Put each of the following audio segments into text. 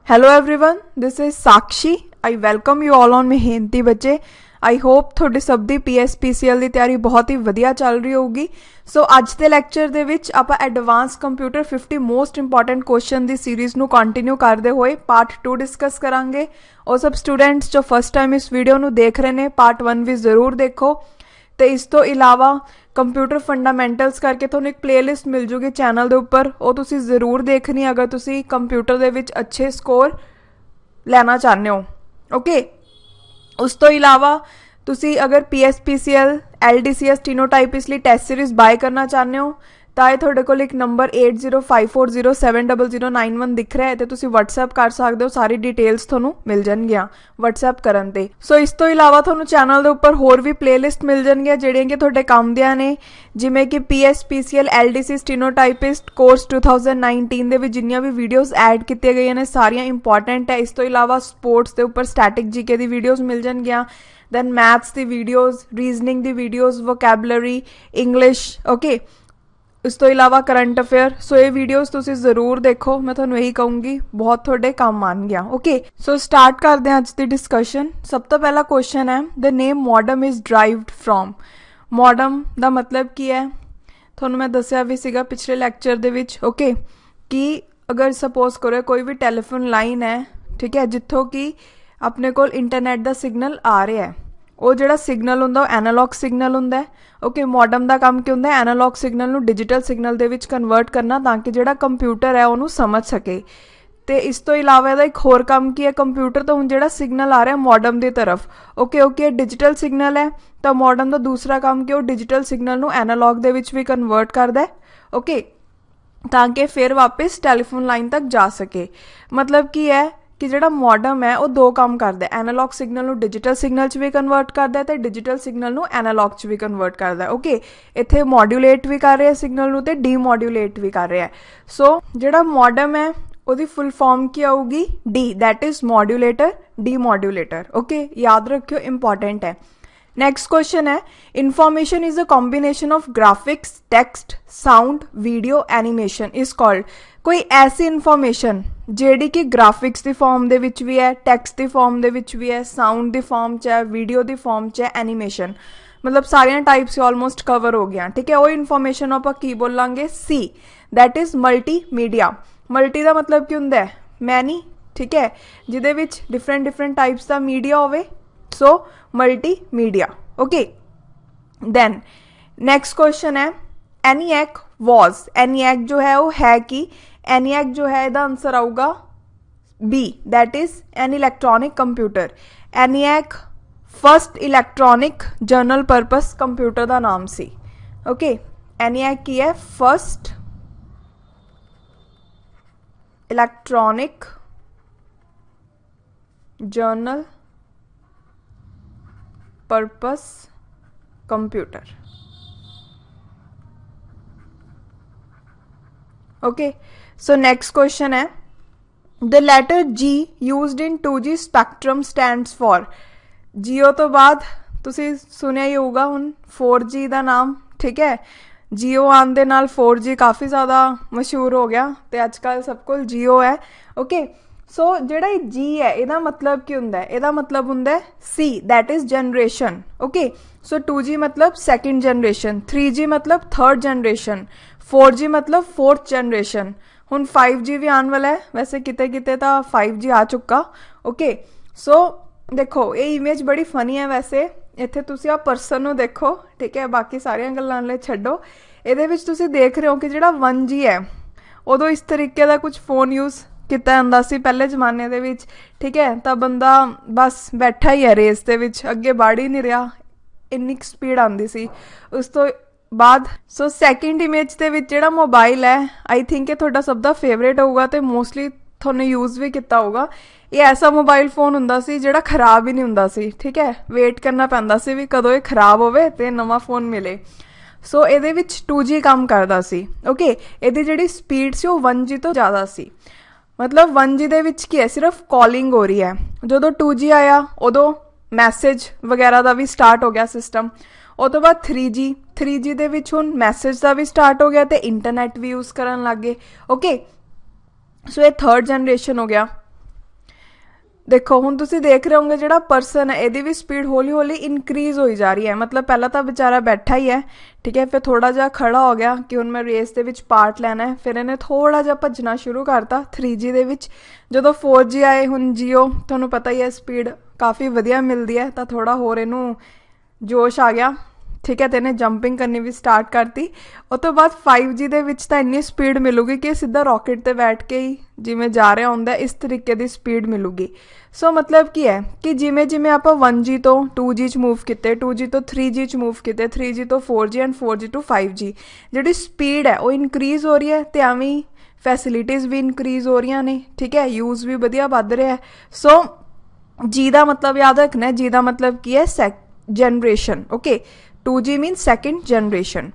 Hello everyone, this is Sakshi. I welcome you all on मेहनती बच्चे। I hope ਤੁਹਾਡੇ ਸਭ ਦੀ PSPCL ਦੀ ਤਿਆਰੀ ਬਹੁਤ ਹੀ ਵਧੀਆ ਚੱਲ ਰਹੀ ਹੋਊਗੀ। ਸੋ ਅੱਜ ਦੇ ਲੈਕਚਰ ਦੇ ਵਿੱਚ ਆਪਾਂ advance computer 50 most important question ਦੀ ਸੀਰੀਜ਼ ਨੂੰ ਕੰਟੀਨਿਊ ਕਰਦੇ ਹੋਏ ਪਾਰਟ 2 ਡਿਸਕਸ ਕਰਾਂਗੇ। ਉਹ ਸਭ ਸਟੂਡੈਂਟਸ ਜੋ ਫਸਟ ਟਾਈਮ ਇਸ ਵੀਡੀਓ ਨੂੰ ਦੇਖ ਰਹੇ ਨੇ ਪਾर्ट 1 ਵੀ ਜ਼ਰੂਰ ਦੇਖੋ। ਤੇ ਇਸ ਤੋਂ ਇਲਾਵਾ ਕੰਪਿਊਟਰ ਫੰਡਾਮੈਂਟਲਸ ਕਰਕੇ ਤੁਹਾਨੂੰ ਇੱਕ ਪਲੇਲਿਸਟ ਮਿਲ ਜੂਗੀ ਚੈਨਲ ਦੇ ਉੱਪਰ, ਉਹ ਤੁਸੀਂ ਜ਼ਰੂਰ ਦੇਖਣੀ ਅਗਰ ਤੁਸੀਂ ਕੰਪਿਊਟਰ ਦੇ ਵਿੱਚ ਅੱਛੇ ਸਕੋਰ ਲੈਣਾ ਚਾਹੁੰਦੇ ਹੋ। ਓਕੇ, ਉਸ ਤੋਂ ਇਲਾਵਾ ਤੁਸੀਂ ਅਗਰ PSPCL LDC ਸਟੀਨੋਟਾਈਪ ਇਸ ਲਈ ਟੈਸਟ ਸੀਰੀਜ਼ ਬਾਏ ਕਰਨਾ ਚਾਹੁੰਦੇ ਹੋ ਤਾਂ ਇਹ ਤੁਹਾਡੇ ਕੋਲ ਇੱਕ ਨੰਬਰ 8054070091 ਦਿਖ ਰਿਹਾ ਹੈ ਤੇ ਤੁਸੀਂ WhatsApp ਕਰ ਸਕਦੇ ਹੋ। ਸਾਰੀ ਡਿਟੇਲਸ ਤੁਹਾਨੂੰ ਮਿਲ ਜਾਣਗੀਆਂ WhatsApp ਕਰਨ ਤੇ। ਸੋ ਇਸ ਤੋਂ ਇਲਾਵਾ ਤੁਹਾਨੂੰ ਚੈਨਲ ਦੇ ਉੱਪਰ ਹੋਰ ਵੀ ਪਲੇਲਿਸਟ ਮਿਲ ਜਾਣਗੀਆਂ ਜਿਹੜੀਆਂ ਕਿ ਤੁਹਾਡੇ ਕੰਮ ਦੀਆਂ ਨੇ, ਜਿਵੇਂ ਕਿ PSPCL LDC ਸਟੀਨੋਟਾਈਪਿਸਟ ਕੋਰਸ 2019 ਦੇ ਵਿੱਚ ਜਿੰਨੀਆਂ ਵੀ ਵੀਡੀਓਜ਼ ਐਡ ਕੀਤੀਆਂ ਗਈਆਂ ਨੇ ਸਾਰੀਆਂ ਇੰਪੋਰਟੈਂਟ ਹੈ। ਇਸ ਤੋਂ ਇਲਾਵਾ ਸਪੋਰਟਸ ਦੇ ਉੱਪਰ ਸਟੈਟਿਕ GK ਦੀ ਵੀਡੀਓਜ਼ ਮਿਲ ਜਾਣਗੀਆਂ, ਦੈਨ ਮੈਥਸ ਦੀ ਵੀਡੀਓਜ਼, ਰੀਜ਼ਨਿੰਗ ਦੀ ਵੀਡੀਓਜ਼, ਵੋਕੈਬਲਰੀ, ਇੰਗਲਿਸ਼। ਓਕੇ, ਇਸ ਤੋਂ ਇਲਾਵਾ ਕਰੰਟ ਅਫੇਅਰ। ਸੋ ਇਹ ਵੀਡੀਓਜ਼ ਤੁਸੀਂ ਜ਼ਰੂਰ ਦੇਖੋ, ਮੈਂ ਤੁਹਾਨੂੰ ਇਹੀ ਕਹੂੰਗੀ, ਬਹੁਤ ਤੁਹਾਡੇ ਕੰਮ ਆਉਣਗੀਆਂ। ਓਕੇ, ਸੋ ਸਟਾਰਟ ਕਰਦੇ ਹਾਂ ਅੱਜ ਦੀ ਡਿਸਕਸ਼ਨ। ਸਭ ਤੋਂ ਪਹਿਲਾ ਕੁਐਸਚਨ ਹੈ, the name modem is derived from. Modem ਦਾ ਮਤਲਬ ਕੀ ਹੈ ਤੁਹਾਨੂੰ ਮੈਂ ਦੱਸਿਆ ਵੀ ਸੀਗਾ ਪਿਛਲੇ ਲੈਕਚਰ ਦੇ ਵਿੱਚ। ਓਕੇ, ਕਿ ਅਗਰ ਸਪੋਜ਼ ਕਰੋ ਕੋਈ ਵੀ ਟੈਲੀਫੋਨ ਲਾਈਨ ਹੈ, ਠੀਕ ਹੈ, ਜਿੱਥੋਂ ਕਿ ਆਪਣੇ ਕੋਲ ਇੰਟਰਨੈਟ ਦਾ ਸਿਗਨਲ ਆ ਰਿਹਾ ਹੈ, ਉਹ ਜਿਹੜਾ ਸਿਗਨਲ ਹੁੰਦਾ ਉਹ ਐਨਾਲੌਗ ਸਿਗਨਲ ਹੁੰਦਾ। ਓਕੇ, ਮੋਡਮ ਦਾ ਕੰਮ ਕੀ ਹੁੰਦਾ, ਐਨਾਲੌਗ ਸਿਗਨਲ ਨੂੰ ਡਿਜੀਟਲ ਸਿਗਨਲ ਦੇ ਵਿੱਚ ਕਨਵਰਟ ਕਰਨਾ ਤਾਂ ਕਿ ਜਿਹੜਾ ਕੰਪਿਊਟਰ ਹੈ ਉਹਨੂੰ ਸਮਝ ਸਕੇ। ਤੇ ਇਸ ਤੋਂ ਇਲਾਵਾ ਇਹਦਾ ਇੱਕ ਹੋਰ ਕੰਮ ਕੀ ਹੈ, ਕੰਪਿਊਟਰ ਤੋਂ ਹੁਣ ਜਿਹੜਾ ਸਿਗਨਲ ਆ ਰਿਹਾ ਮੋਡਮ ਦੀ ਤਰਫ, ਓਕੇ ਡਿਜੀਟਲ ਸਿਗਨਲ ਹੈ ਤਾਂ ਮੋਡਮ ਦਾ ਦੂਸਰਾ ਕੰਮ ਕਿ ਉਹ ਡਿਜੀਟਲ ਸਿਗਨਲ ਨੂੰ ਐਨਾਲੌਗ ਦੇ ਵਿੱਚ ਵੀ ਕਨਵਰਟ ਕਰਦਾ। ਓਕੇ, ਤਾਂ ਕਿ ਫਿਰ ਵਾਪਸ ਟੈਲੀਫੋਨ ਲਾਈਨ ਤੱਕ ਜਾ ਸਕੇ। ਮਤਲਬ ਕੀ ਹੈ ਕਿ ਜਿਹੜਾ ਮੋਡਮ ਹੈ ਉਹ ਦੋ ਕੰਮ ਕਰਦਾ, ਐਨਾਲੌਗ ਸਿਗਨਲ ਨੂੰ ਡਿਜੀਟਲ ਸਿਗਨਲ 'ਚ ਵੀ ਕਨਵਰਟ ਕਰਦਾ ਅਤੇ ਡਿਜੀਟਲ ਸਿਗਨਲ ਨੂੰ ਐਨਾਲੌਗ 'ਚ ਵੀ ਕਨਵਰਟ ਕਰਦਾ। ਓਕੇ, ਇੱਥੇ ਮੋਡੂਲੇਟ ਵੀ ਕਰ ਰਿਹਾ ਸਿਗਨਲ ਨੂੰ ਅਤੇ ਡੀਮੋਡੂਲੇਟ ਵੀ ਕਰ ਰਿਹਾ। ਸੋ ਜਿਹੜਾ ਮੋਡਮ ਹੈ ਉਹਦੀ ਫੁੱਲ ਫਾਰਮ ਕੀ ਆਊਗੀ, ਡੀ, ਦੈਟ ਇਜ਼ ਮੋਡੂਲੇਟਰ, ਡੀਮੋਡੂਲੇਟਰ। ਓਕੇ, ਯਾਦ ਰੱਖਿਓ, ਇੰਪੋਰਟੈਂਟ ਹੈ। नेक्स्ट क्वेश्चन है, information is a combination of graphics, text, sound, video, animation is called. कोई ऐसी इन्फॉर्मेशन ਜਿਹੜੀ ਕਿ ਗ੍ਰਾਫਿਕਸ ਦੀ ਫਾਰਮ ਦੇ ਵਿੱਚ ਵੀ ਹੈ, ਟੈਕਸਟ ਦੀ ਫਾਰਮ ਦੇ ਵਿੱਚ ਵੀ ਹੈ, ਸਾਊਂਡ ਦੀ ਫਾਰਮ 'ਚ ਹੈ, ਵੀਡੀਓ ਦੀ ਫਾਰਮ 'ਚ ਹੈ, ਐਨੀਮੇਸ਼ਨ, ਮਤਲਬ ਸਾਰੀਆਂ ਟਾਈਪਸ ਆਲਮੋਸਟ ਕਵਰ ਹੋ ਗਿਆ। ਠੀਕ ਹੈ, ਉਹ ਇਨਫੋਰਮੇਸ਼ਨ ਆਪਾਂ ਕੀ ਬੋਲਾਂਗੇ, C, that is multimedia. Multi ਦਾ ਮਤਲਬ ਕੀ ਹੁੰਦਾ ਹੈ, ਮੈਨੀ, ਠੀਕ ਹੈ, ਜਿਹਦੇ ਵਿੱਚ ਡਿਫਰੈਂਟ ਟਾਈਪਸ ਦਾ ਮੀਡੀਆ ਹੋਵੇ, so multimedia. Okay, then next question है, एनिएक वॉज। एनिएक जो है वो है कि, एनिएक जो है इसका आंसर आऊगा B, that is an electronic computer. ENIAC first electronic general purpose computer का नाम सी। ओके, एनिएक की है first electronic general purpose computer. Okay, so next question है, the letter G used in 2G spectrum stands for. जियो तो बाद तुसी सुनिया ही होगा हुण 4G का नाम, ठीक है, जियो आने दे नाल 4G काफ़ी ज़्यादा मशहूर हो गया तो अजकल सब कोल जियो है। ओके, सो ਜਿਹੜਾ जी है ਇਹਦਾ मतलब ਕੀ ਹੁੰਦਾ ਹੈ, ਇਹਦਾ मतलब ਹੁੰਦਾ ਹੈ C, that is generation. Okay, so 2G मतलब सैकेंड जनरेशन, 3G मतलब थर्ड जनरेशन, 4G मतलब फोर्थ जनरेशन। ਹੁਣ 5G भी आने वाला है, वैसे किते किते तो 5G आ चुका। ओके, सो देखो ये इमेज बड़ी फनी है, वैसे ਇੱਥੇ ਤੁਸੀਂ ਆ ਪਰਸਨ ਨੂੰ ਦੇਖੋ, ਠੀਕ ਹੈ, ਬਾਕੀ ਸਾਰੀਆਂ ਗੱਲਾਂ ਲਈ ਛੱਡੋ। ਇਹਦੇ ਵਿੱਚ ਤੁਸੀਂ ਦੇਖ ਰਹੇ ਹੋ ਕਿ ਜਿਹੜਾ 1G ਹੈ ਉਦੋਂ ਇਸ ਤਰੀਕੇ ਦਾ ਕੁਝ ਫੋਨ ਯੂਜ਼ ਕੀਤਾ ਜਾਂਦਾ ਸੀ ਪਹਿਲੇ ਜ਼ਮਾਨੇ ਦੇ ਵਿੱਚ, ਠੀਕ ਹੈ, ਤਾਂ ਬੰਦਾ ਬਸ ਬੈਠਾ ਹੀ ਹੈ ਰੇਸ ਦੇ ਵਿੱਚ, ਅੱਗੇ ਵੜ ਹੀ ਨਹੀਂ ਰਿਹਾ, ਇੰਨੀ ਸਪੀਡ ਆਉਂਦੀ ਸੀ। ਉਸ ਤੋਂ ਬਾਅਦ ਸੋ ਸੈਕਿੰਡ ਇਮੇਜ ਦੇ ਵਿੱਚ ਜਿਹੜਾ ਮੋਬਾਈਲ ਹੈ, ਆਈ ਥਿੰਕ ਇਹ ਤੁਹਾਡਾ ਸਭ ਦਾ ਫੇਵਰੇਟ ਹੋਊਗਾ ਅਤੇ ਮੋਸਟਲੀ ਤੁਹਾਨੂੰ ਯੂਜ਼ ਵੀ ਕੀਤਾ ਹੋਊਗਾ। ਇਹ ਐਸਾ ਮੋਬਾਈਲ ਫੋਨ ਹੁੰਦਾ ਸੀ ਜਿਹੜਾ ਖਰਾਬ ਹੀ ਨਹੀਂ ਹੁੰਦਾ ਸੀ, ਠੀਕ ਹੈ, ਵੇਟ ਕਰਨਾ ਪੈਂਦਾ ਸੀ ਵੀ ਕਦੋਂ ਇਹ ਖਰਾਬ ਹੋਵੇ ਅਤੇ ਨਵਾਂ ਫੋਨ ਮਿਲੇ। ਸੋ ਇਹਦੇ ਵਿੱਚ 2G ਕੰਮ ਕਰਦਾ ਸੀ। ਓਕੇ, ਇਹਦੀ ਜਿਹੜੀ ਸਪੀਡ ਸੀ ਉਹ 1G ਤੋਂ ਜ਼ਿਆਦਾ ਸੀ। मतलब 1G ਦੇ ਵਿੱਚ ਕੀ ਹੈ, ਸਿਰਫ ਕਾਲਿੰਗ ਹੋ ਰਹੀ ਹੈ। ਜਦੋਂ 2G ਆਇਆ ਉਦੋਂ ਮੈਸੇਜ ਵਗੈਰਾ ਦਾ ਵੀ ਸਟਾਰਟ ਹੋ ਗਿਆ ਸਿਸਟਮ। ਉਹ ਤੋਂ ਬਾਅਦ 3G ਦੇ ਵਿੱਚ ਹੁਣ ਮੈਸੇਜ ਦਾ ਵੀ ਸਟਾਰਟ ਹੋ ਗਿਆ ਅਤੇ ਇੰਟਰਨੈਟ ਵੀ ਯੂਜ਼ ਕਰਨ ਲੱਗ ਗਏ। ਓਕੇ, ਸੋ ਇਹ ਥਰਡ ਜਨਰੇਸ਼ਨ ਹੋ ਗਿਆ। देखो हुण तुसीं देख रहे होंगे जिहड़ा परसन है इहदी भी स्पीड हौली हौली इनक्रीज होई जा रही है। मतलब पहला तो बेचारा बैठा ही है, ठीक है, फिर थोड़ा जिहा खड़ा हो गया कि हुण मैं रेस दे विच पार्ट लैना है, फिर इहने थोड़ा जिहा भजना शुरू करता 3G दे विच। जदों 4G आए हुण जियो तुहानूं पता ही है स्पीड काफ़ी वधिया मिलदी है, तो थोड़ा होर इहनूं जोश आ गया, ठीक है, तो इन्हें जंपिंग करनी भी स्टार्ट करती। उस तो बाद 5G दे विच तां इन्नी स्पीड मिलूगी कि सीधा रॉकेट ते बैठ के ही जिमें जा रहा होंदा इस तरीके की स्पीड मिलूगी। सो मतलब की है कि जिमें जिमें आप 1G तो 2G च मूव किते, 2G तो 3G च मूव किते, 3G तो 4G एंड 4G तो 5G, जिहड़ी स्पीड है वो इनक्रीज हो रही है, तो एवें फैसिलिटीज़ भी इनक्रीज हो रही ने, ठीक है, यूज़ भी वधिया वध रहा है। सो जी का मतलब याद रखना है, जी का मतलब की है generation, okay, 2G means second generation.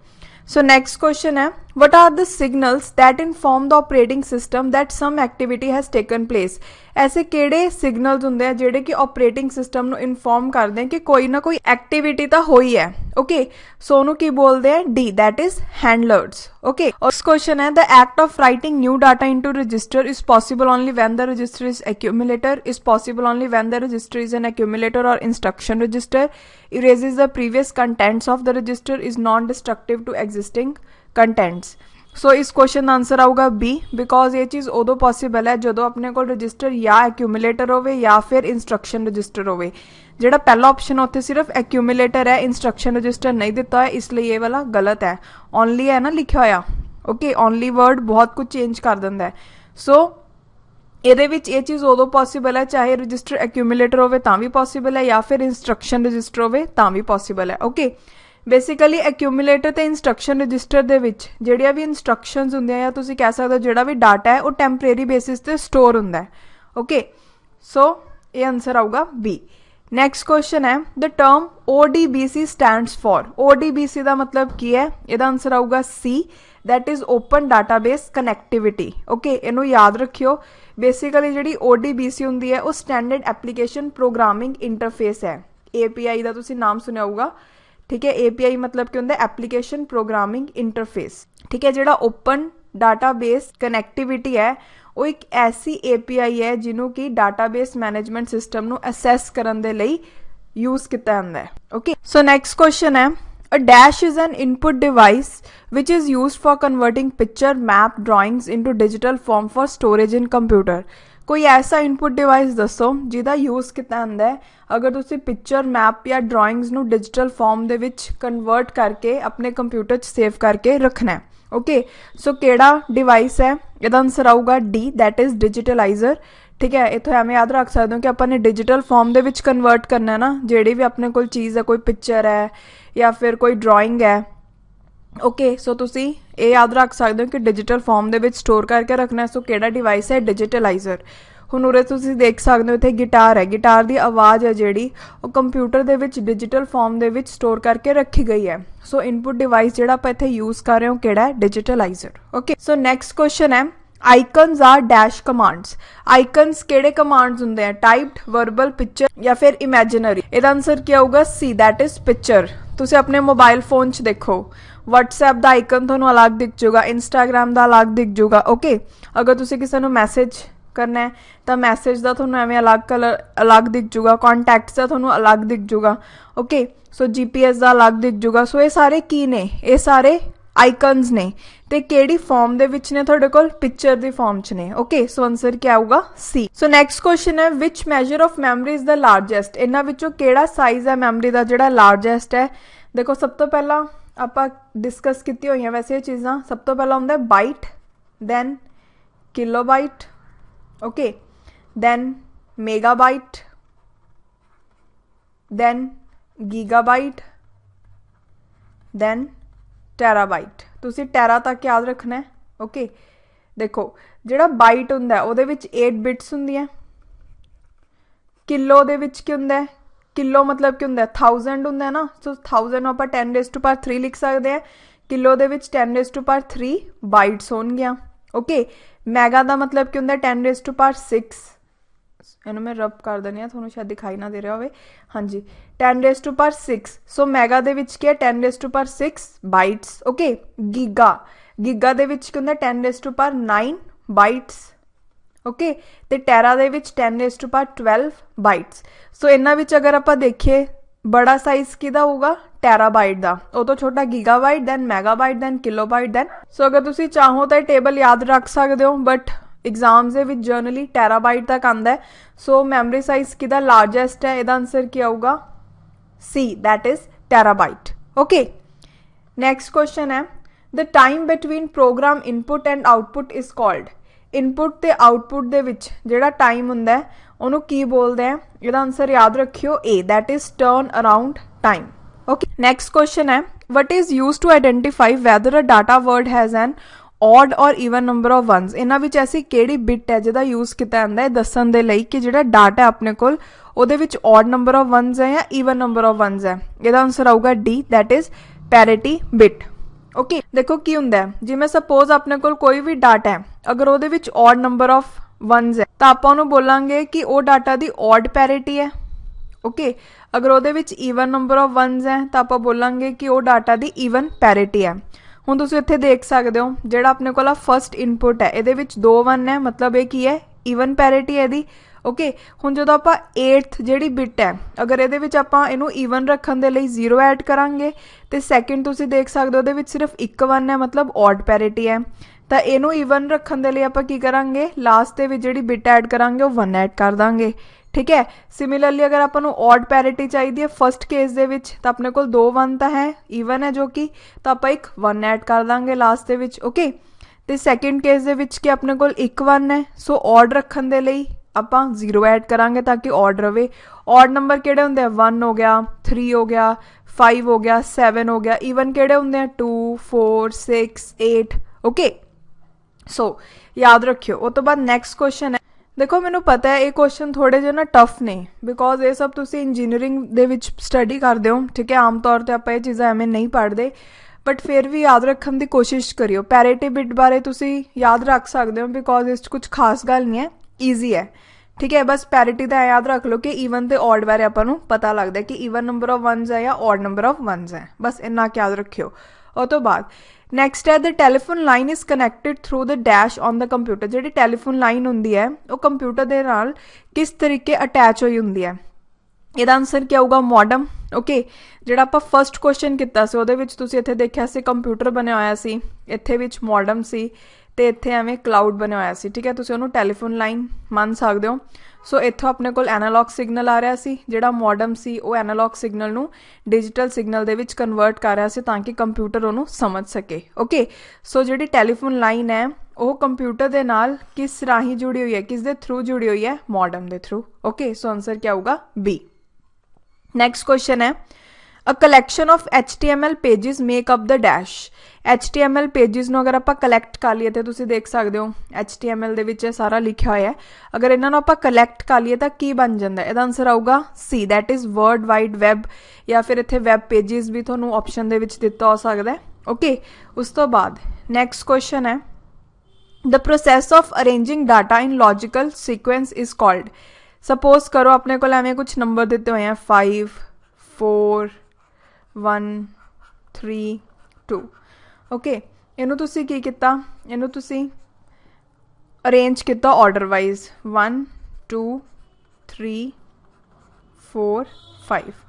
So next question है, what are the signals that inform the operating system that some activity has taken place? ऐसे केड़े सिग्नल्स होंगे हैं जेडे कि ऑपरेटिंग सिस्टम ਨੂੰ इन्फॉर्म करते हैं कि कोई ना कोई एक्टिविटी तो होई है, ओके। सो ਉਹਨੂੰ ਕੀ बोलते हैं, D, that is handlers, okay. और इस क्वेश्चन है, the act of writing new data into register is possible only when the register is accumulator, is possible only when the register is an accumulator or instruction register, erases the previous contents of the register, is non-destructive to existing contents। सो इस question का answer आऊगा B, because ये चीज़ उदों possible है जो अपने को register या एक्यूमुलेटर होवे या फिर इंस्ट्रक्शन रजिस्टर होवे। जिहड़ा पहला ऑप्शन उत्थे सिर्फ एक्यूमुलेटर है, इंस्ट्रक्शन रजिस्टर नहीं दिता है, इसलिए ये वाला गलत है। ओनली है ना लिखा होया, ओके, ओनली वर्ड बहुत कुछ चेंज कर दिंदा है। सो ਇਹਦੇ ਵਿੱਚ ਇਹ ਚੀਜ਼ ਉਦੋਂ ਪੋਸੀਬਲ ਹੈ ਚਾਹੇ ਰਜਿਸਟਰ ਐਕਿਊਮੂਲੇਟਰ ਹੋਵੇ ਤਾਂ ਵੀ ਪੋਸੀਬਲ ਹੈ, ਜਾਂ ਫਿਰ ਇੰਸਟਰਕਸ਼ਨ ਰਜਿਸਟਰ ਹੋਵੇ ਤਾਂ ਵੀ ਪੋਸੀਬਲ ਹੈ, ਓਕੇ। ਬੇਸਿਕਲੀ ਐਕਿਊਮੂਲੇਟਰ ਤੇ ਇੰਸਟਰਕਸ਼ਨ ਰਜਿਸਟਰ ਦੇ ਵਿੱਚ ਜਿਹੜੀਆਂ ਵੀ ਇੰਸਟਰਕਸ਼ਨਸ ਹੁੰਦੀਆਂ ਜਾਂ ਤੁਸੀਂ ਕਹਿ ਸਕਦੇ ਹੋ ਜਿਹੜਾ ਵੀ ਡਾਟਾ ਹੈ ਉਹ ਟੈਂਪਰੇਰੀ ਬੇਸਿਸ ਤੇ ਸਟੋਰ ਹੁੰਦਾ ਹੈ, ਓਕੇ। ਸੋ ਇਹ ਆਨਸਰ ਆਊਗਾ ਬੀ। ਨੈਕਸਟ क्वेश्चन है, the term ODBC stands for, ODBC का मतलब की है, ਇਹਦਾ आंसर आऊगा C, that is open database connectivity, okay. इनू याद रखियो, बेसिकली जी ODBC होंगी है वो स्टैंडर्ड एप्लीकेशन प्रोग्रामिंग इंटरफेस है। API का तुसीं नाम सुनिया होगा, ठीक है। API मतलब की होंदा एप्लीकेशन प्रोग्रामिंग इंटरफेस, ठीक है। जिहड़ा ओपन डाटाबेस कनैक्टिविटी है वो एक ऐसी API है जिन्हों की डाटाबेस मैनेजमेंट सिस्टम नू असैस करन दे लई यूज किया जाता है, ओके। सो नैक्सट क्वेश्चन है, a dash is an input device which is used for converting picture, map, drawings into digital form for storage in computer। कोई ऐसा इनपुट डिवाइस दसो जिहदा use किया जाता है अगर तुसी पिक्चर, मैप या ड्राइंग्स नू digital form they which convert करके अपने कंप्यूटर च सेव करके रखना है, ओके। सो केड़ा डिवाइस है, इसका आंसर आऊगा डी, दैट इज डिजिटलाइजर, ठीक है। इतों एवं याद रख सकते हो कि अपने digital form they which convert करना है ना, जिहड़ी भी अपने कोल चीज़ है, कोई पिक्चर है या फिर कोई ड्राइंग है, ओके। सो तुसी ये याद रख सकते हो कि डिजिटल फॉर्म दे विच स्टोर करके रखना है। सो केड़ा डिवाइस है, डिजिटलाइजर। हुण उरे तुसी देख सकते हो इत्थे गिटार है, गिटार की आवाज़ है जिहड़ी वो कंप्यूटर दे विच डिजिटल फॉर्म दे विच स्टोर करके रखी गई है। सो इनपुट डिवाइस जिहड़ा आपां इत्थे यूज कर रहे हो केड़ा है, digitaliser, okay. So next question है, icons are dash commands. Icons केड़े कमांड्स होंदे हैं, टाइप्ड, वर्बल, पिक्चर या फिर इमेजिनरी। इसका आंसर क्या होगा, सी, दैट इज पिक्चर। तुसी अपने मोबाइल फोन च देखो, WhatsApp का आइकन थोनों अलग दिख जूगा, Instagram का अलग दिख जूगा, ओके। अगर तुसी किसी नूं मैसेज करना है तो मैसेज का थोनों एवं अलग कलर अलग दिख जूगा, कॉन्टैक्ट्स का थोनों अलग दिख जूगा, ओके। सो GPS का अलग दिख जूगा। सो ये सारे की ने, ये सारे आइकन्स ने, ते केड़ी फॉर्म दे विच ने, तुहाडे कोल पिक्चर दी फॉर्म च ने, ओके। सो आंसर क्या आऊगा, सी। सो नैक्सट क्वेश्चन है, which measure of memory is the largest. इन्हां विचों केड़ा साइज है मैमरी का जिहड़ा लार्जेस्ट है। देखो सब तो पहला आपां डिस्कस कीती होई वैसे ये चीज़ां, सब तो पहला हुंदा byte, then kilobyte, okay, then megabyte, then gigabyte, then terabyte. तुसी टैरा तक याद रखना है, ओके। देखो जिहड़ा बाइट हुंदा है उहदे विच 8 बिट्स हुंदियां। किलो दे विच की हुंदा है, किलो मतलब की हुंदा है 1000 हुंदा है ना। सो 1000 आपां 10⁻³ लिख सकते हैं। किलो दे विच 10⁻³ बाइट्स होणगियां, ओके। मैगा का मतलब की हुंदा 10⁻⁶। इन्हूं मैं रब कर देनी है, थोड़ा शायद दिखाई ना दे रहा हो, हाँ जी, 10⁻⁶। सो मैगा दे विच क्या 10⁻⁶ बाइट्स, ओके। गीगा, गीगा दे विच की हुंदा 10⁻⁹ बाइट्स, ओके ते टैरा दे विच 10⁻12 बाइट्स। सो इन्हां विच अगर आपां देखिए बड़ा साइज किहदा होगा टैराबाइट दा, ਉਹ ਤੋਂ ਛੋਟਾ gigabyte, then megabyte, then kilobyte, then so अगर तुसी चाहो तो टेबल याद रख सकते हो, बट एग्जाम्स दे विच जर्नली टैराबाइट तक आंदा है। सो मैमरी साइज किहदा लार्जेस्ट है, इहदा आंसर क्या होगा C, that is terabyte. Okay next question है the time between program input and output is called. Input ते आउटपुट दे विच जिहड़ा टाइम हुंदा है ਉਹਨੂੰ ਕੀ ਬੋਲਦੇ ਆ, ਇਹਦਾ ਆਨਸਰ याद रखियो A, that is turn around time. Okay next question है what is use to identify whether a data word has an odd or even number of ones. इन्हां विच ऐसी किहड़ी बिट है जिहदा यूज किया जाता है दस्सण दे लई कि जिहड़ा डाटा अपने कोल ਉਹਦੇ ਵਿੱਚ ऑड नंबर ऑफ वनस है या ईवन नंबर ऑफ वनस है। ਇਹਦਾ आंसर आऊगा D, that is parity bit. Okay देखो की हुंदा है, जिवें सपोज अपने कोल कोई भी डाटा है, अगर ਉਹਦੇ ਵਿੱਚ ऑड नंबर ऑफ वनस है तो आपां ਉਹਨੂੰ बोलांगे कि ਉਹ डाटा ਦੀ ऑड पैरिटी है। ओके अगर ਉਹਦੇ ਵਿੱਚ ਈਵਨ नंबर ऑफ वनस है तो आपां बोलांगे कि ਉਹ डाटा ਦੀ ਈਵਨ पैरिटी है। ਹੁਣ ਤੁਸੀਂ ਇੱਥੇ ਦੇਖ ਸਕਦੇ ਹੋ ਜਿਹੜਾ ਆਪਣੇ ਕੋਲ ਆ ਫਸਟ ਇਨਪੁਟ ਹੈ ਇਹਦੇ ਵਿੱਚ 2 1 ਹੈ, ਮਤਲਬ ਇਹ ਕੀ ਹੈ ਈਵਨ ਪੈਰਿਟੀ ਹੈ ਇਹਦੀ। ओके ਹੁਣ ਜਦੋਂ ਆਪਾਂ 8th ਜਿਹੜੀ ਬਿਟ ਹੈ ਅਗਰ ਇਹਦੇ ਵਿੱਚ ਆਪਾਂ ਇਹਨੂੰ ਈਵਨ ਰੱਖਣ ਦੇ ਲਈ 0 ਐਡ ਕਰਾਂਗੇ ਤੇ ਸੈਕਿੰਡ ਤੁਸੀਂ ਦੇਖ ਸਕਦੇ ਹੋ ਉਹਦੇ ਵਿੱਚ ਸਿਰਫ 1 1 ਹੈ, ਮਤਲਬ ऑड ਪੈਰਿਟੀ ਹੈ। ਤਾਂ ਇਹਨੂੰ ਈਵਨ ਰੱਖਣ ਦੇ ਲਈ ਆਪਾਂ ਕੀ ਕਰਾਂਗੇ ਲਾਸਟ ਦੇ ਵਿੱਚ ਜਿਹੜੀ ਬਿਟ ਐਡ ਕਰਾਂਗੇ ਉਹ 1 ਐਡ ਕਰ ਦਾਂਗੇ। ठीक है सिमिलरली अगर अपन ऑड पैरिटी चाहिए फस्ट केस दे विच तो अपने को 2 1 तो है ईवन है जो कि तो आप एक 1 ऐड कर देंगे लास्ट दे विच। ओके तो सैकेंड केस दे विच कि अपने को 1 1 है, सो ऑड रखने दे लई आपां 0 ऐड करांगे ताकि ऑड रहे। ऑड नंबर किहड़े हुंदे 1 हो गया, 3 हो गया, 5 हो गया, 7 हो गया। ईवन किहड़े हुंदे 2 4 6 8। ओके सो याद रखियो। उस तो बाद नैक्सट क्वेश्चन है, देखो मैनू पता है ये क्वेश्चन थोड़े जे ना टफ ने बिकॉज ये सब तुसी इंजीनियरिंग दे विच स्टडी करते हो। ठीक है आम तौर पर आप ये चीज़ां एवें नहीं पढ़ते, बट फिर भी याद रखने की कोशिश करियो। पैरिटी बिट बारे तुसी याद रख सकते हो बिकॉज इस कुछ खास गल नहीं है, ईजी है। ठीक है बस पैरिटी का याद रख लो कि ईवन तो ऑड बारे आपां नूं पता लगता है कि ईवन नंबर ऑफ वनस है या ऑड नंबर ऑफ वनस है, बस इन्ना याद रखियो। और तो बाद नैक्सट है the telephone line is connected through the dash on the computer. जी टैलीफोन लाइन होंगी है वो कंप्यूटर के नाल किस तरीके अटैच हुई होंगी है, ਇਹਦਾ आंसर क्या होगा मॉडम। ओके ਜਿਹੜਾ ਆਪਾਂ फस्ट क्वेश्चन ਕੀਤਾ ਸੀ ਉਹਦੇ ਵਿੱਚ ਤੁਸੀਂ ਇੱਥੇ ਦੇਖਿਆ ਸੀ ਕੰਪਿਊਟਰ ਬਣਿਆ ਹੋਇਆ ਸੀ, ਇੱਥੇ ਵਿੱਚ ਮੋਡਮ ਸੀ ਤੇ ਇੱਥੇ ਐਵੇਂ ਕਲਾਊਡ ਬਣਿਆ ਹੋਇਆ ਸੀ। ਠੀਕ ਹੈ ਤੁਸੀਂ ਉਹਨੂੰ ਟੈਲੀਫੋਨ ਲਾਈਨ ਮੰਨ ਸਕਦੇ ਹੋ। ਸੋ ਇੱਥੋਂ ਆਪਣੇ ਕੋਲ ਐਨਾਲੌਗ ਸਿਗਨਲ ਆ ਰਿਹਾ ਸੀ, ਜਿਹੜਾ ਮੋਡਮ ਸੀ ਉਹ ਐਨਾਲੌਗ ਸਿਗਨਲ ਨੂੰ ਡਿਜੀਟਲ ਸਿਗਨਲ ਦੇ ਵਿੱਚ ਕਨਵਰਟ ਕਰ ਰਿਹਾ ਸੀ ਤਾਂ ਕਿ ਕੰਪਿਊਟਰ ਉਹਨੂੰ ਸਮਝ ਸਕੇ। ਓਕੇ ਸੋ ਜਿਹੜੀ ਟੈਲੀਫੋਨ ਲਾਈਨ ਹੈ ਉਹ ਕੰਪਿਊਟਰ ਦੇ ਨਾਲ ਕਿਸ ਰਾਹੀਂ ਜੁੜੀ ਹੋਈ ਹੈ, ਕਿਸ ਦੇ ਥਰੂ ਜੁੜੀ ਹੋਈ ਹੈ, ਮੋਡਮ ਦੇ ਥਰੂ। ਓਕੇ ਸੋ ਆंसर क्या होगा बी। नैक्सट क्वेश्चन है a collection of HTML pages make up the dash. HTML pages ਨੂੰ अगर ਆਪਾਂ कलैक्ट कर लिए तो तुसी देख सकते हो HTML ਦੇ ਵਿੱਚ सारा लिखा होया है, अगर ਇਹਨਾਂ ਨੂੰ ਆਪਾਂ कलैक्ट कर लिए तो की बन जाता है। ਇਹਦਾ आंसर आऊगा C, that is world wide web या फिर इत्थे वैब पेजिज भी ਤੁਹਾਨੂੰ ऑप्शन ਦੇ ਵਿੱਚ ਦਿੱਤਾ हो सकता है। ओके उस तो बाद नैक्सट क्वेश्चन है the process of arranging data in logical sequence is called. Suppose करो अपने को एवें कुछ नंबर दिते हुए हैं 5 4 1 3 2। ओके इनू तुसी की किता, इनू तुसी अरेंज किता ऑर्डर वाइज 1 2 3 4 5।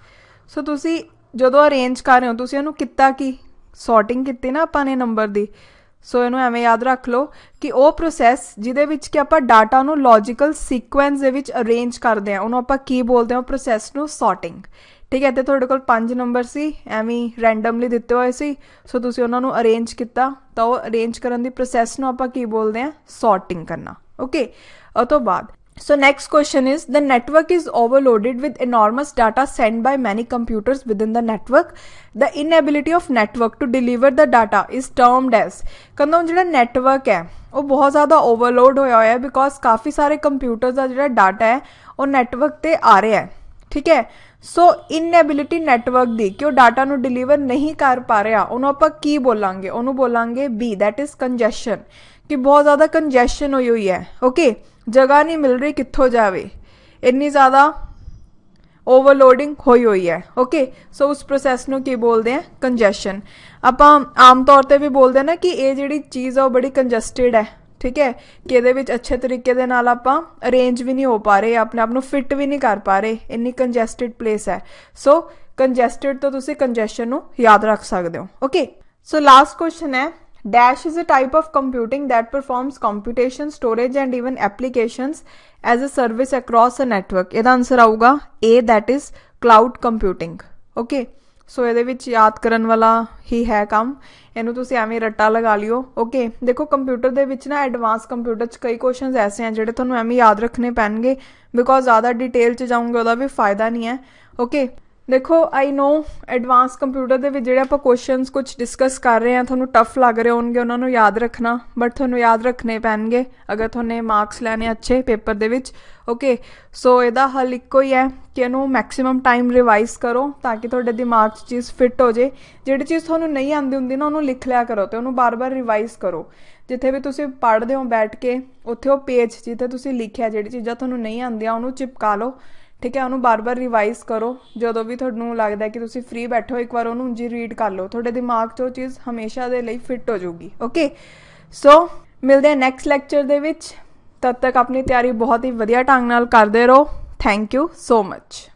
सो तुसी जदों अरेंज कर रहे हो तुसी इनू किता की सॉर्टिंग की ना आपां ने नंबर दी। सो इनू एवें याद रख लो कि वो प्रोसैस जिहदे विच कि आपां डाटा नू लॉजिकल सीक्वेंस दे विच अरेंज करते हैं उन्होंने आपां की बोलते हैं, प्रोसैस नू सॉर्टिंग। ठीक है तो तुहाडे कोल 5 नंबर सी एवें रैंडमली दिते हुए सी, सो तुसी उन्हां नू अरेंज किता तो वो अरेंज करन दी प्रोसैस नू आपां की बोलते हैं सॉर्टिंग करना। ओके और तो बाद so next question is the network is overloaded with enormous data send by many computers within the network. The inability of network to deliver the data is termed as. कहंदा जो network है वो बहुत ज़्यादा overload होया है because काफ़ी सारे कंप्यूटर्स का जो डाटा है वो नैटवर्क पर आ रहा है। ठीक है सो इनएबिलिटी नैटवर्क दी कि वो डाटा नू डिलीवर नहीं कर पा रहा उन्होंने आपां की बोलांगे, उन्होंने बोलांगे बी, दैट इज़ कंजैशन, कि बहुत ज़्यादा कंजैशन हुई है। ओके जगह नहीं मिल रही कित्थों जावे, इन्नी ज़्यादा ओवरलोडिंग हुई है। ओके सो उस प्रोसैस नू की बोलते हैं कंजैशन। आपां आम तौर पर भी बोलते हैं ना कि ये जिहड़ी चीज़ है वो बड़ी कंजस्टिड है। ठीक है कि ਇਹਦੇ ਵਿੱਚ ਅੱਛੇ ਤਰੀਕੇ ਦੇ ਨਾਲ ਆਪਾਂ ਅਰੇਂਜ ਵੀ ਨਹੀਂ ਹੋ ਪਾ ਰਹੇ ਆਪਣੇ ਆਪ ਨੂੰ ਫਿਟ ਵੀ ਨਹੀਂ ਕਰ ਪਾ ਰਹੇ ਇੰਨੀ ਕੰਜੈਸਟਡ ਪਲੇਸ ਹੈ ਸੋ ਕੰਜੈਸਟਡ ਤੋਂ ਤੁਸੀਂ ਕੰਜੈਸ਼ਨ ਨੂੰ ਯਾਦ ਰੱਖ ਸਕਦੇ ਹੋ ਓਕੇ ਸੋ ਲਾਸਟ ਕੁਐਸਚਨ ਹੈ Dash is a type of computing that performs computation, storage and even applications as a service across a network. ਇਹਦਾ ਆਨਸਰ ਆਊਗਾ A, that is cloud computing. Okay, ਸੋ ਇਹਦੇ ਵਿੱਚ ਯਾਦ ਕਰਨ ਵਾਲਾ ਹੀ ਹੈ ਕੰਮ ਇਹਨੂੰ ਤੁਸੀਂ ਐਵੇਂ ਰੱਟਾ ਲਗਾ ਲਿਓ ਓਕੇ ਦੇਖੋ ਕੰਪਿਊਟਰ ਦੇ ਵਿੱਚ ਨਾ ਐਡਵਾਂਸ ਕੰਪਿਊਟਰ 'ਚ ਕਈ ਕੁਐਸਚਨਸ ਐਸੇ ਆ ਜਿਹੜੇ ਤੁਹਾਨੂੰ ਐਵੇਂ ਯਾਦ ਰੱਖਣੇ ਪੈਣਗੇ ਬਿਕੋਜ਼ ਜ਼ਿਆਦਾ ਡਿਟੇਲ 'ਚ ਜਾਊਂਗੇ ਉਹਦਾ ਵੀ ਫਾਇਦਾ ਨਹੀਂ ਹੈ ਓਕੇ ਦੇਖੋ ਆਈ ਨੋ ਐਡਵਾਂਸ ਕੰਪਿਊਟਰ ਦੇ ਵਿੱਚ ਜਿਹੜੇ ਆਪਾਂ ਕੁਐਸਚਨਸ ਕੁਝ ਡਿਸਕਸ ਕਰ ਰਹੇ ਹਾਂ ਤੁਹਾਨੂੰ ਟਫ ਲੱਗ ਰਹੇ ਹੋਣਗੇ ਉਹਨਾਂ ਨੂੰ ਯਾਦ ਰੱਖਣਾ ਬਟ ਤੁਹਾਨੂੰ ਯਾਦ ਰੱਖਣੇ ਪੈਣਗੇ ਅਗਰ ਤੁਹਾਨੇ ਮਾਰਕਸ ਲੈਣੇ ਅੱਛੇ ਪੇਪਰ ਦੇ ਵਿੱਚ ਓਕੇ ਸੋ ਇਹਦਾ ਹੱਲ ਇੱਕੋ ਹੀ ਹੈ ਕਿ ਇਹਨੂੰ ਮੈਕਸਿਮਮ ਟਾਈਮ ਰਿਵਾਈਜ਼ ਕਰੋ ਤਾਂ ਕਿ ਤੁਹਾਡੇ ਦਿਮਾਗ 'ਚ ਚੀਜ਼ ਫਿੱਟ ਹੋ ਜੇ ਜਿਹੜੀ ਚੀਜ਼ ਤੁਹਾਨੂੰ ਨਹੀਂ ਆਉਂਦੀ ਹੁੰਦੀ ਨਾ ਉਹਨੂੰ ਲਿਖ ਲਿਆ ਕਰੋ ਅਤੇ ਉਹਨੂੰ ਬਾਰ-ਬਾਰ ਰਿਵਾਈਜ਼ ਕਰੋ ਜਿੱਥੇ ਵੀ ਤੁਸੀਂ ਪੜ੍ਹਦੇ ਹੋ ਬੈਠ ਕੇ ਉੱਥੇ ਉਹ ਪੇਜ ਜਿੱਥੇ ਤੁਸੀਂ ਲਿਖਿਆ ਜਿਹੜੀ ਚੀਜ਼ਾਂ ਤੁਹਾਨੂੰ ਨਹੀਂ ਆਉਂਦੀਆਂ ਉਹਨੂੰ ਚਿਪਕਾ ਲਓ ਠੀਕ ਹੈ ਉਹਨੂੰ ਬਾਰ-ਬਾਰ ਰਿਵਾਈਜ਼ ਕਰੋ ਜਦੋਂ ਵੀ ਤੁਹਾਨੂੰ ਲੱਗਦਾ ਕਿ ਤੁਸੀਂ ਫ੍ਰੀ ਬੈਠੋ ਇੱਕ ਵਾਰ ਉਹਨੂੰ ਜੀ ਰੀਡ ਕਰ ਲਓ ਤੁਹਾਡੇ ਦਿਮਾਗ 'ਚ ਉਹ ਚੀਜ਼ ਹਮੇਸ਼ਾ ਦੇ ਲਈ ਫਿੱਟ ਹੋ ਜਾਊਗੀ ਓਕੇ ਸੋ ਮਿਲਦੇ ਹਾਂ ਨੈਕਸਟ ਲੈਕਚਰ ਦੇ ਵਿੱਚ ਤਦ ਤੱਕ ਆਪਣੀ ਤਿਆਰੀ ਬਹੁਤ ਹੀ ਵਧੀਆ ਢੰਗ ਨਾਲ ਕਰਦੇ ਰਹੋ ਥੈਂਕ ਯੂ ਸੋ ਮਚ